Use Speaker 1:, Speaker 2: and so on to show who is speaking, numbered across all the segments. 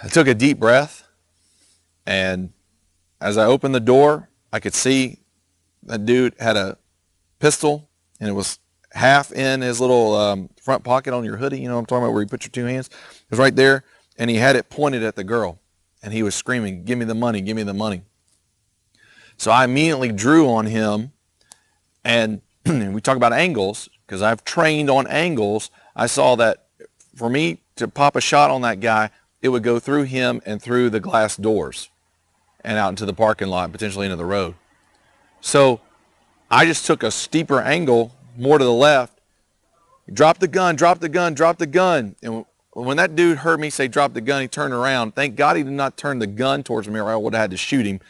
Speaker 1: I took a deep breath, and as I opened the door, I could see that dude had a pistol, and it was half in his little front pocket on your hoodie. You know what I'm talking about, where you put your two hands? It was right there, and he had it pointed at the girl, and he was screaming, "Give me the money, give me the money." So I immediately drew on him, and we talk about angles, because I've trained on angles. I saw that for me to pop a shot on that guy, it would go through him and through the glass doors and out into the parking lot, potentially into the road. So I just took a steeper angle, more to the left, drop the gun, drop the gun, drop the gun. And when that dude heard me say drop the gun, he turned around. Thank God he did not turn the gun towards me, or I would have had to shoot him.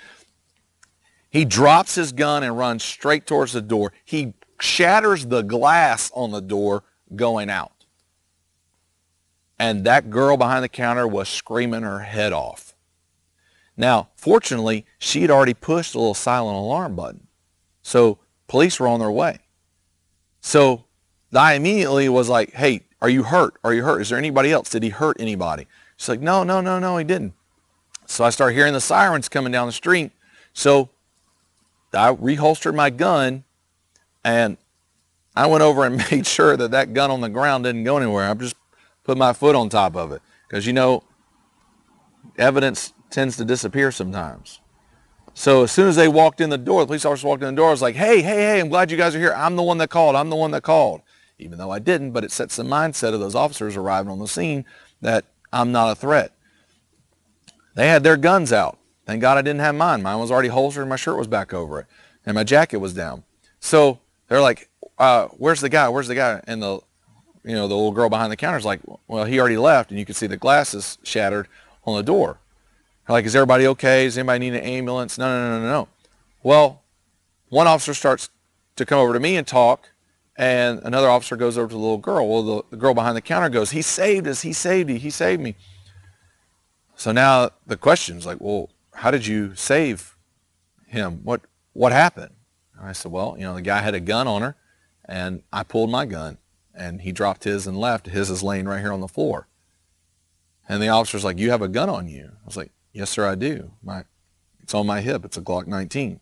Speaker 1: He drops his gun and runs straight towards the door. He shatters the glass on the door going out. And that girl behind the counter was screaming her head off. Now, fortunately, she had already pushed the little silent alarm button. So police were on their way. So I immediately was like, "Hey, are you hurt? Are you hurt? Is there anybody else? Did he hurt anybody?" She's like, "No, no, no, no, he didn't." So I start hearing the sirens coming down the street. So I reholstered my gun, and I went over and made sure that that gun on the ground didn't go anywhere. I just put my foot on top of it, because, you know, evidence tends to disappear sometimes. So as soon as they walked in the door, the police officer walked in the door, I was like, "Hey, hey, hey, I'm glad you guys are here. I'm the one that called. I'm the one that called." Even though I didn't, but it sets the mindset of those officers arriving on the scene that I'm not a threat. They had their guns out. Thank God I didn't have mine. Mine was already holstered, and my shirt was back over it, and my jacket was down. So they're like, "Where's the guy? Where's the guy?" And the little girl behind the counter is like, "Well, he already left," and you could see the glasses shattered on the door. They're like, "Is everybody okay? Does anybody need an ambulance?" No, no, no, no, no. Well, one officer starts to come over to me and talk, and another officer goes over to the little girl. Well, the girl behind the counter goes, "He saved us. He saved you. He saved me." So now the question's like, "Well, how did you save him? What happened?" And I said, "Well, the guy had a gun on her, and I pulled my gun, and he dropped his and left. His is laying right here on the floor." And the officer's like, "You have a gun on you?" I was like, "Yes, sir, I do. It's on my hip. It's a Glock 19.